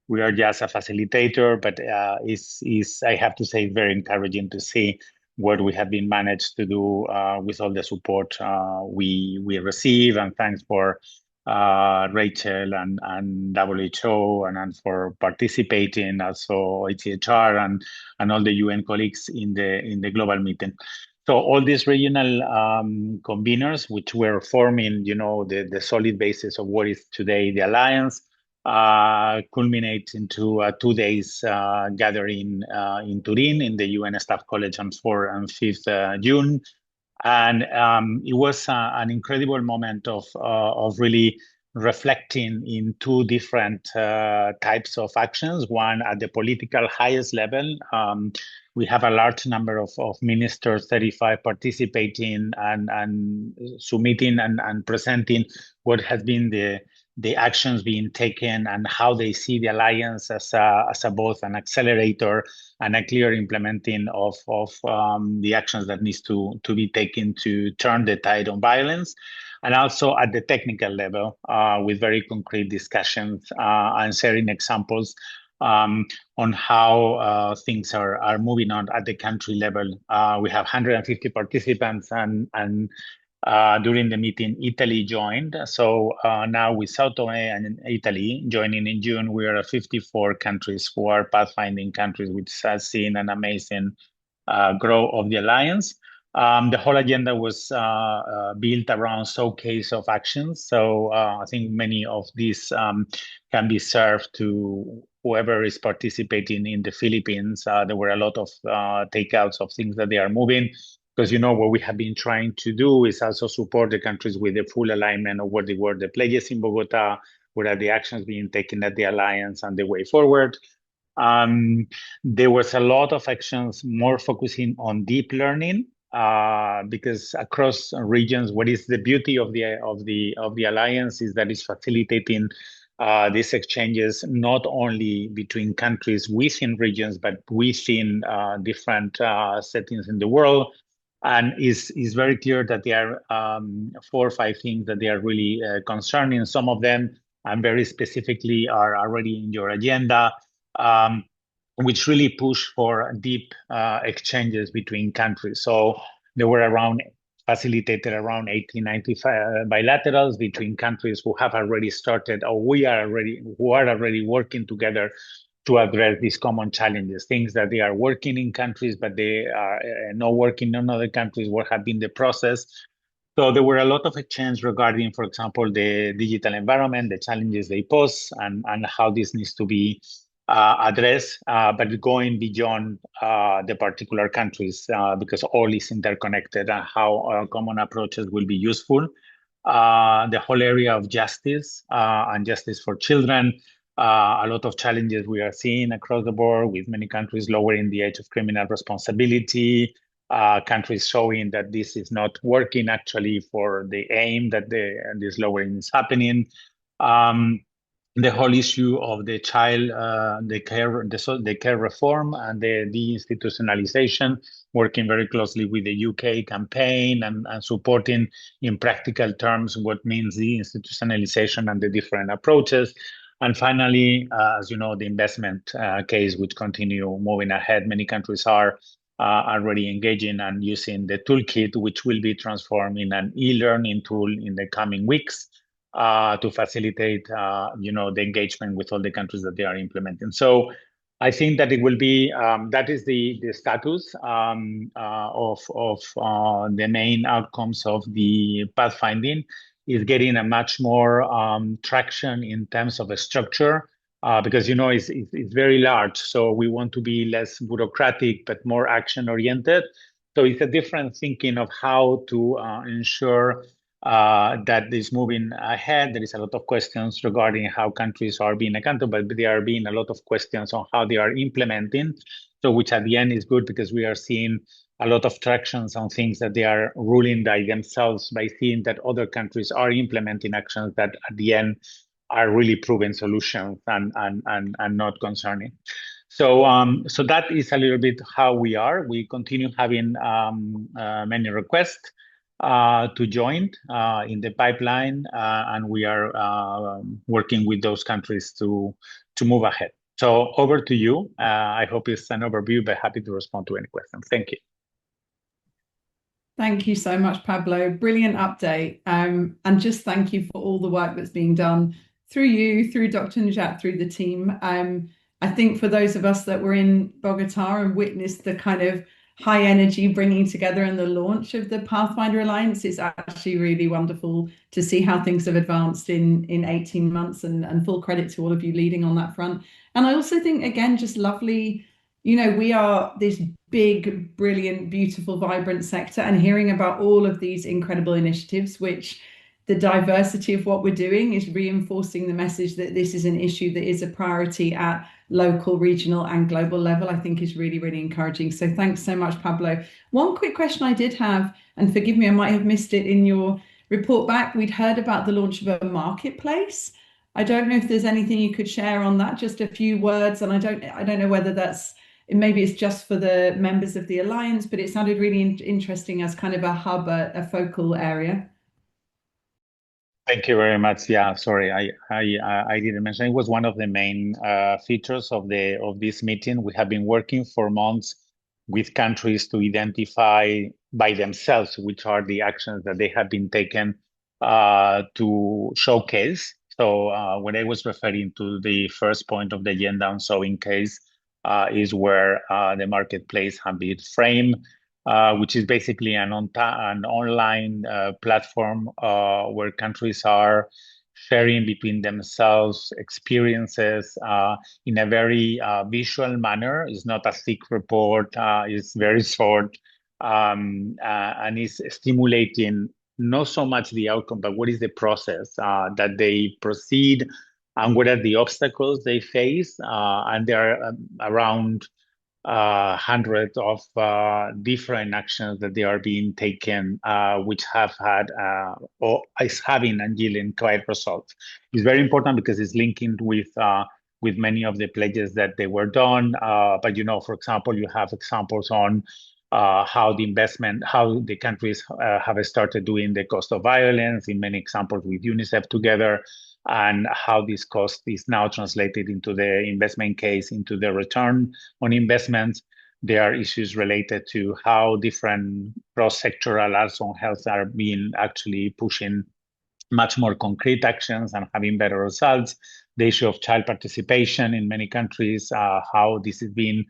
We are just a facilitator, but I have to say, very encouraging to see what we have been managed to do with all the support we receive. And thanks for Rachel and WHO and for participating, also HCHR and all the UN colleagues in the global meeting. So all these regional conveners, which were forming, the solid basis of what is today the alliance, culminate into a 2 days gathering in Turin in the UN Staff College on 4th and 5th June. And it was an incredible moment of really reflecting in two different types of actions. One at the political highest level. We have a large number of ministers, 35, participating and submitting and presenting what has been the actions being taken and how they see the alliance as a both an accelerator and a clear implementing of the actions that needs to be taken to turn the tide on violence. And also at the technical level with very concrete discussions and sharing examples on how things are moving on at the country level. We have 150 participants and during the meeting, Italy joined. So now with Sao Tome and Italy joining in June, we are 54 countries who are pathfinding countries, which has seen an amazing growth of the alliance. The whole agenda was built around showcase of actions. So I think many of these can be served to whoever is participating in the Philippines. There were a lot of takeouts of things that they are moving. Because, what we have been trying to do is also support the countries with the full alignment of what they were the pledges in Bogota, what are the actions being taken at the alliance and the way forward. There was a lot of actions more focusing on deep learning because across regions, what is the beauty of the alliance is that it's facilitating these exchanges not only between countries within regions, but within different settings in the world. And is very clear that there are 4 or 5 things that they are really concerning. Some of them, and very specifically, are already in your agenda, which really push for deep exchanges between countries. So there were facilitated around 80, 95 bilaterals between countries who have already started, or who are already working together to address these common challenges, things that they are working in countries, but they are not working in other countries, what have been the process. So there were a lot of exchange regarding, for example, the digital environment, the challenges they pose, and how this needs to be addressed, but going beyond the particular countries, because all is interconnected and how common approaches will be useful. The whole area of justice and justice for children, a lot of challenges we are seeing across the board with many countries lowering the age of criminal responsibility, countries showing that this is not working actually for the aim that this lowering is happening. the whole issue of the child, the care reform and the deinstitutionalization, working very closely with the UK campaign and supporting in practical terms what means the institutionalization and the different approaches. And finally, as you know, the investment case, which continue moving ahead. Many countries are already engaging and using the toolkit, which will be transformed in an e-learning tool in the coming weeks to facilitate, the engagement with all the countries that they are implementing. So I think that it will be, that is the status of the main outcomes of the pathfinding, is getting a much more traction in terms of a structure, because, it's very large. So we want to be less bureaucratic, but more action oriented. So it's a different thinking of how to ensure that is moving ahead. There is a lot of questions regarding how countries are being accountable, but there are being a lot of questions on how they are implementing. So which at the end is good, because we are seeing a lot of tractions on things that they are ruling by themselves, by seeing that other countries are implementing actions that at the end are really proven solutions and not concerning. So that is a little bit how we are. We continue having many requests to join in the pipeline, and we are working with those countries to move ahead. So over to you. I hope it's an overview, but happy to respond to any questions. Thank you. Thank you so much, Pablo. Brilliant update. And just thank you for all the work that's being done through you, through Dr. Najat, through the team. I think for those of us that were in Bogota and witnessed the kind of high energy bringing together and the launch of the Pathfinder Alliance, it's actually really wonderful to see how things have advanced in 18 months, and full credit to all of you leading on that front. And I also think, again, just lovely, we are this big, brilliant, beautiful, vibrant sector, and hearing about all of these incredible initiatives, which the diversity of what we're doing is reinforcing the message that this is an issue that is a priority at local, regional, and global level, I think is really, really encouraging. So thanks so much, Pablo. One quick question I did have, and forgive me, I might have missed it in your report back. We'd heard about the launch of a marketplace. I don't know if there's anything you could share on that, just a few words. And I don't know whether maybe it's just for the members of the Alliance, but it sounded really interesting as kind of a hub, a focal area. Thank you very much. Yeah, sorry, I didn't mention. It was one of the main features of this meeting. We have been working for months with countries to identify by themselves which are the actions that they have been taken to showcase. So when I was referring to the first point of the agenda on showing case, is where the marketplace have been framed. Which is basically an online platform where countries are sharing between themselves experiences in a very visual manner. It's not a thick report, it's very short, and it's stimulating not so much the outcome, but what is the process that they proceed, and what are the obstacles they face. And there are around hundreds of different actions that they are being taken, which have had or is having and yielding quite results. It's very important because it's linking with many of the pledges that they were done. But for example, you have examples on how the countries have started doing the cost of violence, in many examples with UNICEF together, and how this cost is now translated into the investment case, into the return on investments. There are issues related to how different cross-sectoral acts on health are being actually pushing much more concrete actions and having better results. The issue of child participation in many countries, how this is being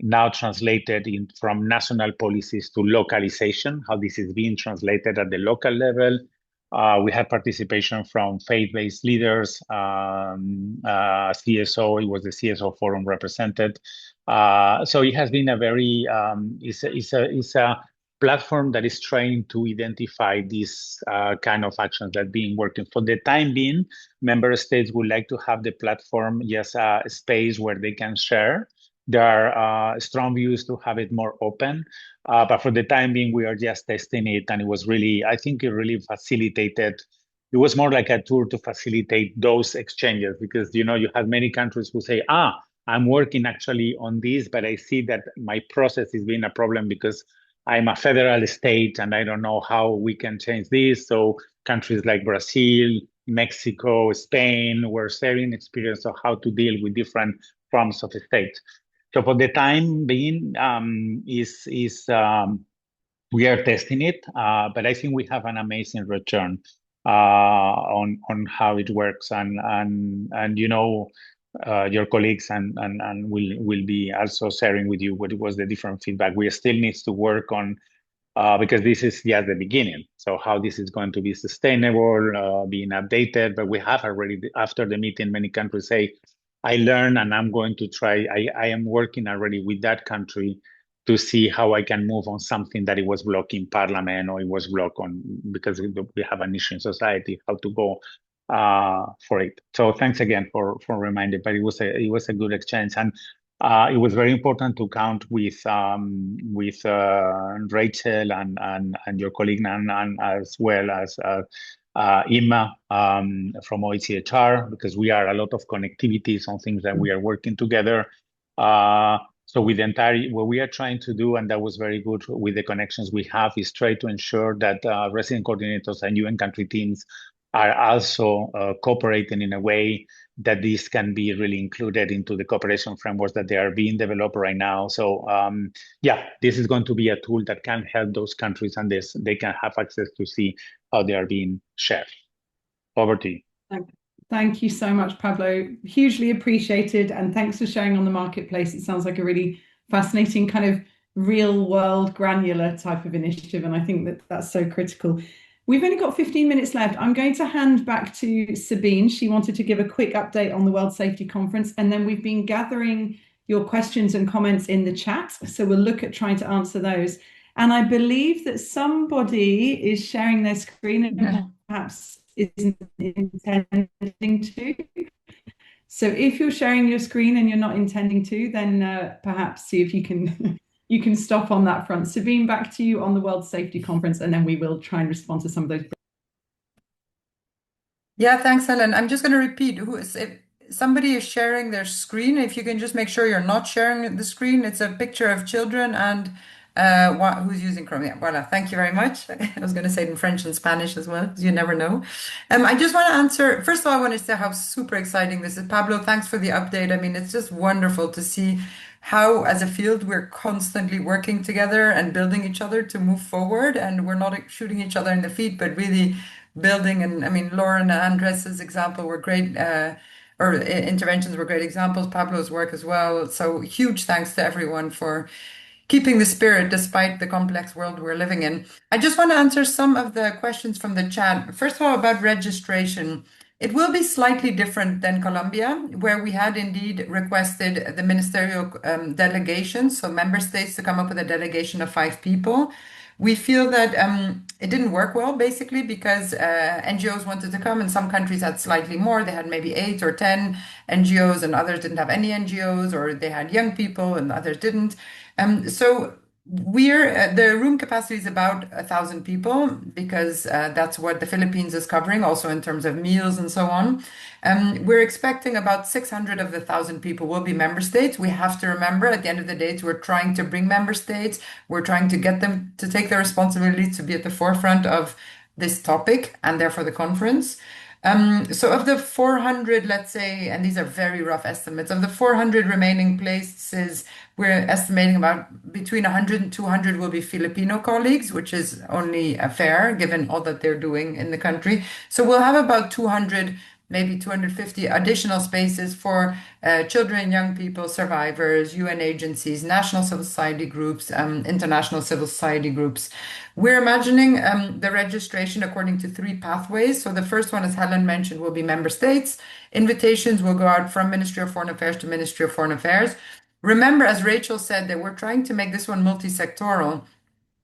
now translated from national policies to localization, how this is being translated at the local level. We had participation from faith-based leaders, CSO. It was the CSO forum represented. So it has been a very it's a platform that is trying to identify these kind of actions that being working. For the time being, member states would like to have the platform just a space where they can share. There are strong views to have it more open, but for the time being, we are just testing it, and it was really, I think, it really facilitated it was more like a tool to facilitate those exchanges because, you know, you have many countries who say, I'm working actually on this, but I see that my process is being a problem because I'm a federal state and I don't know how we can change this. So countries like Brazil, Mexico, Spain were sharing experience of how to deal with different forms of state. So for the time being, we are testing it, but I think we have an amazing return on how it works, and you know, your colleagues and will be also sharing with you what was the different feedback. We still needs to work on because this is just the beginning. So how this is going to be sustainable, being updated, but we have already after the meeting, many countries say, I learned and I'm going to try. I am working already with that country to see how I can move on something that it was blocked in parliament or it was blocked on because we have an issue in society, how to go for it. So thanks again for reminding, but it was a good exchange. And it was very important to count with Rachel and your colleague Nan, as well as Imma from OECHR, because we are a lot of connectivities on things that we are working together. So with the entire, what we are trying to do, and that was very good with the connections we have, is try to ensure that resident coordinators and UN country teams are also cooperating in a way that this can be really included into the cooperation frameworks that they are being developed right now. So yeah, this is going to be a tool that can help those countries, and they can have access to see how they are being shared. Over to you. Thank you so much, Pablo. Hugely appreciated, and thanks for sharing on the marketplace. It sounds like a really fascinating kind of real world granular type of initiative, and I think that that's so critical. We've only got 15 minutes left. I'm going to hand back to Sabine. She wanted to give a quick update on the World Safety Conference, and then we've been gathering your questions and comments in the chat, so we'll look at trying to answer those. And I believe that somebody is sharing their screen and perhaps isn't intending to. So if you're sharing your screen and you're not intending to, then perhaps see if you can you can stop on that front. Sabine, back to you on the World Safety Conference, and then we will try and respond to some of those. Yeah, thanks, Helen. I'm just going to repeat, if somebody is sharing their screen, if you can just make sure you're not sharing the screen. It's a picture of children and who's using Chrome. Yeah, voila. Thank you very much. I was going to say it in French and Spanish as well, because you never know. I just want to answer, first of all, I want to say how super exciting this is. Pablo, thanks for the update. I mean, it's just wonderful to see how, as a field, we're constantly working together and building each other to move forward. And we're not shooting each other in the feet, but really building. And I mean, Lauren and Andres's example were great, or interventions were great examples, Pablo's work as well. So huge thanks to everyone for keeping the spirit despite the complex world we're living in. I just want to answer some of the questions from the chat. First of all, about registration. It will be slightly different than Colombia, where we had indeed requested the ministerial delegation, so member states to come up with a delegation of 5 people. We feel that it didn't work well, basically, because NGOs wanted to come, and some countries had slightly more. They had maybe 8 or 10 NGOs, and others didn't have any NGOs, or they had young people and others didn't. So the room capacity is about 1,000 people, because that's what the Philippines is covering, also in terms of meals and so on. We're expecting about 600 of the 1,000 people will be member states. We have to remember at the end of the day, we're trying to bring member states. We're trying to get them to take their responsibility to be at the forefront of this topic and therefore the conference. So of the 400, let's say, and these are very rough estimates, of the 400 remaining places, we're estimating about between 100 and 200 will be Filipino colleagues, which is only fair given all that they're doing in the country. So we'll have about 200, maybe 250 additional spaces for children, young people, survivors, UN agencies, national civil society groups, international civil society groups. We're imagining the registration according to 3 pathways. So the first one, as Helen mentioned, will be member states. Invitations will go out from Ministry of Foreign Affairs to Ministry of Foreign Affairs. Remember, as Rachel said, that we're trying to make this one multi-sectoral.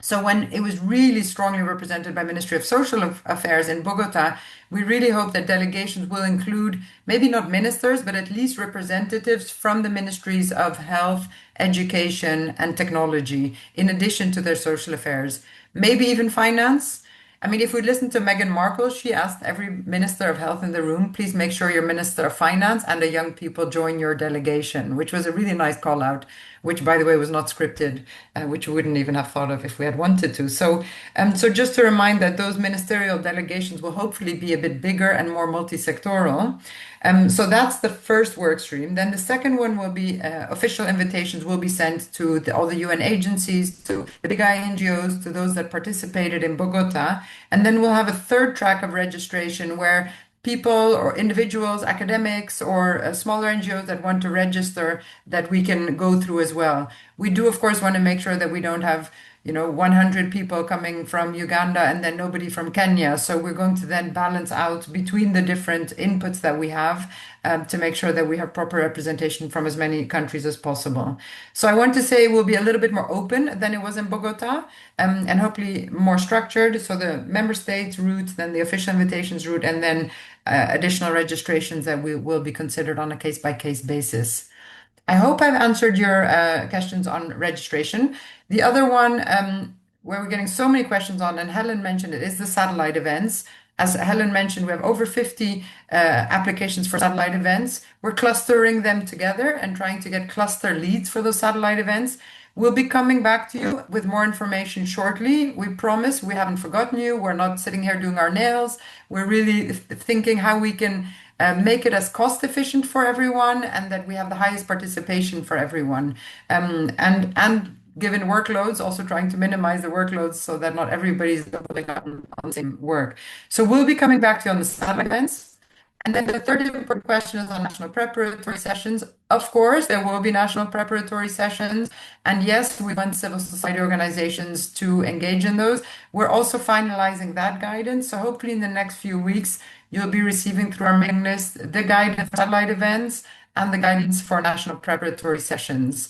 So when it was really strongly represented by Ministry of Social Affairs in Bogota, we really hope that delegations will include maybe not ministers, but at least representatives from the ministries of health, education, and technology, in addition to their social affairs, maybe even finance. I mean, if we listen to Meghan Markle, she asked every Minister of Health in the room, please make sure your Minister of Finance and the young people join your delegation, which was a really nice call out, which, by the way, was not scripted, which we wouldn't even have thought of if we had wanted to. So just to remind that those ministerial delegations will hopefully be a bit bigger and more multi-sectoral. So that's the first work stream. Then the second one will be official invitations will be sent to all the UN agencies, to the big NGOs, to those that participated in Bogota. And then we'll have a third track of registration where people or individuals, academics, or smaller NGOs that want to register that we can go through as well. We do, of course, want to make sure that we don't have 100 people coming from Uganda and then nobody from Kenya. So we're going to then balance out between the different inputs that we have to make sure that we have proper representation from as many countries as possible. So I want to say we'll be a little bit more open than it was in Bogota, and hopefully more structured. So the member states route, then the official invitations route, and then additional registrations that will be considered on a case-by-case basis. I hope I've answered your questions on registration. The other one, where we're getting so many questions on, and Helen mentioned it, is the satellite events. As Helen mentioned, we have over 50 applications for satellite events. We're clustering them together and trying to get cluster leads for those satellite events. We'll be coming back to you with more information shortly. We promise we haven't forgotten you. We're not sitting here doing our nails. We're really thinking how we can make it as cost efficient for everyone and that we have the highest participation for everyone. And given workloads, also trying to minimize the workloads so that not everybody's doubling up on the same work. So we'll be coming back to you on the satellite events. And then the third important question is on national preparatory sessions. Of course, there will be national preparatory sessions. And yes, we want civil society organizations to engage in those. We're also finalizing that guidance. So hopefully in the next few weeks, you'll be receiving through our mailing list the guidance for satellite events and the guidance for national preparatory sessions.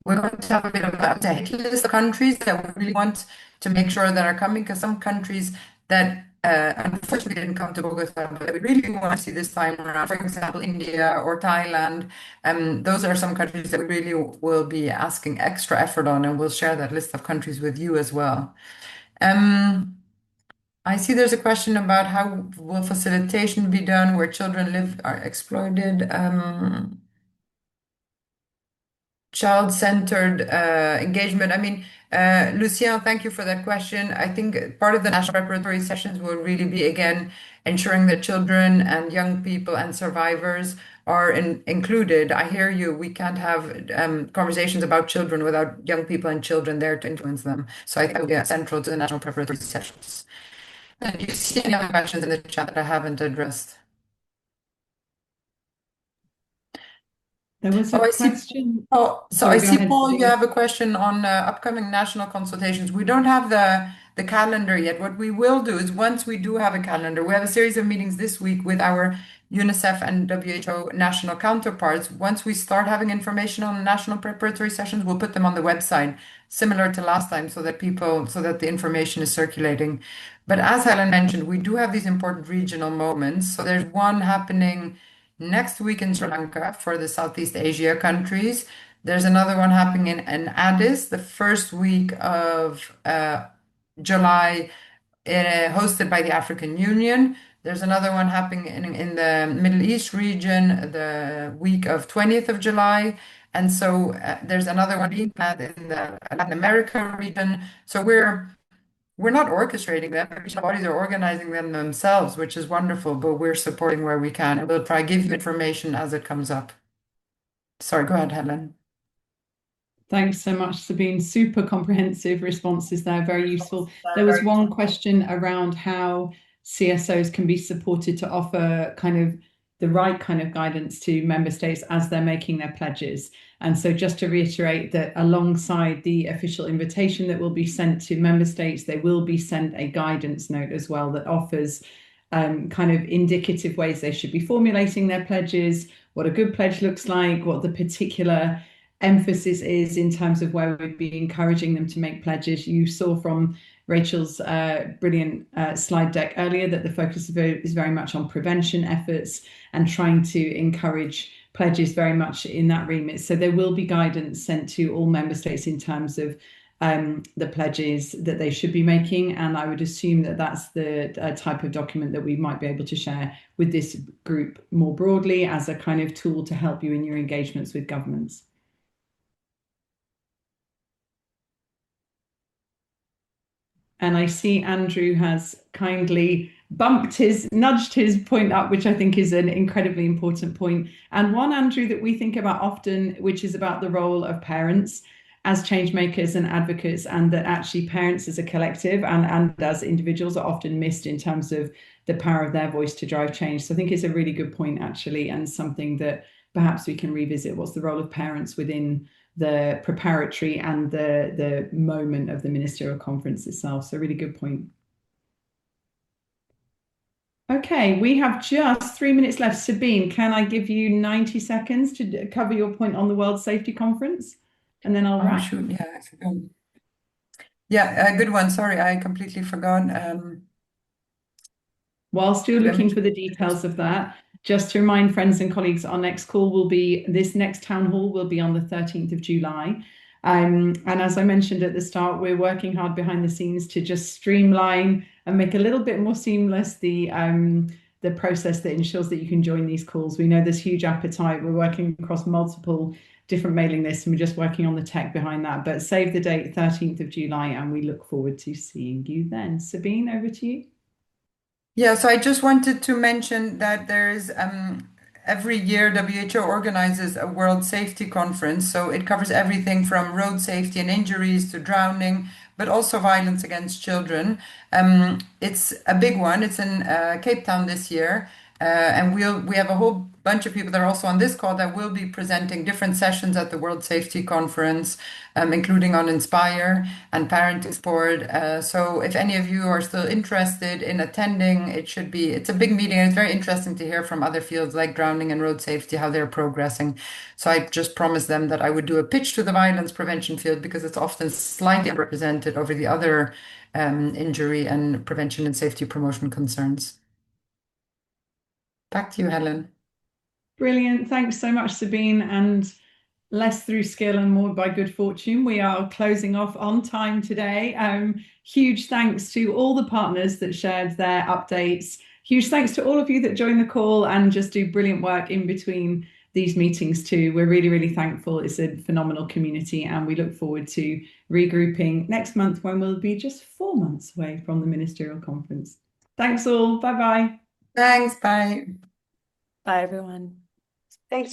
We're going to have a bit of a hit list of countries that we really want to make sure that are coming, because some countries that unfortunately didn't come to Bogota, but that we really want to see this time around, for example, India or Thailand. Those are some countries that we really will be asking extra effort on, and we'll share that list of countries with you as well. I see there's a question about how will facilitation be done where children are exploited. Child-centered engagement. I mean, Lucien, thank you for that question. I think part of the national preparatory sessions will really be, again, ensuring that children and young people and survivors are included. I hear you. We can't have conversations about children without young people and children there to influence them. So I think it's central to the national preparatory sessions. And do you see any other questions in the chat that I haven't addressed? There was a question. I see, Paul, you have a question on upcoming national consultations. We don't have the calendar yet. What we will do is once we do have a calendar, we have a series of meetings this week with our UNICEF and WHO national counterparts. Once we start having information on national preparatory sessions, we'll put them on the website, similar to last time, so that the information is circulating. But as Helen mentioned, we do have these important regional moments. So there's one happening next week in Sri Lanka for the Southeast Asia countries. There's another one happening in Addis the first week of July, hosted by the African Union. There's another one happening in the Middle East region the week of 20th of July. And so there's another one being planned in the Latin America region. So we're not orchestrating them. Regional bodies are organizing them themselves, which is wonderful, but we're supporting where we can. And we'll try to give you information as it comes up. Sorry, go ahead, Helen. Thanks so much, Sabine. Super comprehensive responses there, very useful. There was one question around how CSOs can be supported to offer kind of the right kind of guidance to member states as they're making their pledges. And so just to reiterate that alongside the official invitation that will be sent to member states, they will be sent a guidance note as well that offers kind of indicative ways they should be formulating their pledges, what a good pledge looks like, what the particular emphasis is in terms of where we'd be encouraging them to make pledges. You saw from Rachel's brilliant slide deck earlier that the focus is very much on prevention efforts and trying to encourage pledges very much in that remit. So there will be guidance sent to all member states in terms of the pledges that they should be making. And I would assume that that's the type of document that we might be able to share with this group more broadly as a kind of tool to help you in your engagements with governments. And I see Andrew has kindly nudged his point up, which I think is an incredibly important point. And one, Andrew, that we think about often, which is about the role of parents as change makers and advocates, and that actually parents as a collective and as individuals are often missed in terms of the power of their voice to drive change. So I think it's a really good point, actually, and something that perhaps we can revisit. What's the role of parents within the preparatory and the moment of the ministerial conference itself? So really good point. Okay, we have just 3 minutes left. Sabine, can I give you 90 seconds to cover your point on the World Safety Conference? And then I'll wrap. Shoot, yeah, I forgot. Yeah, a good one. Sorry, I completely forgot. Whilst you're looking for the details of that, just to remind friends and colleagues, our next call will be, this next town hall will be on the 13th of July. And as I mentioned at the start, we're working hard behind the scenes to just streamline and make a little bit more seamless the process that ensures that you can join these calls. We know there's huge appetite. We're working across multiple different mailing lists, and we're just working on the tech behind that. But save the date, 13th of July, and we look forward to seeing you then. Sabine, over to you. Yeah, so I just wanted to mention that there's every year WHO organizes a World Safety Conference. So it covers everything from road safety and injuries to drowning, but also violence against children. It's a big one. It's in Cape Town this year. And we have a whole bunch of people that are also on this call that will be presenting different sessions at the World Safety Conference, including on Inspire and parenting sport. So if any of you are still interested in attending, it's a big meeting, and it's very interesting to hear from other fields like drowning and road safety, how they're progressing. So I just promised them that I would do a pitch to the violence prevention field because it's often slightly represented over the other injury and prevention and safety promotion concerns. Back to you, Helen. Brilliant. Thanks so much, Sabine. And less through skill and more by good fortune, we are closing off on time today. Huge thanks to all the partners that shared their updates. Huge thanks to all of you that joined the call and just do brilliant work in between these meetings too. We're really, really thankful. It's a phenomenal community, and we look forward to regrouping next month when we'll be just 4 months away from the ministerial conference. Thanks all. Bye-bye. Thanks. Bye. Bye, everyone. Thanks.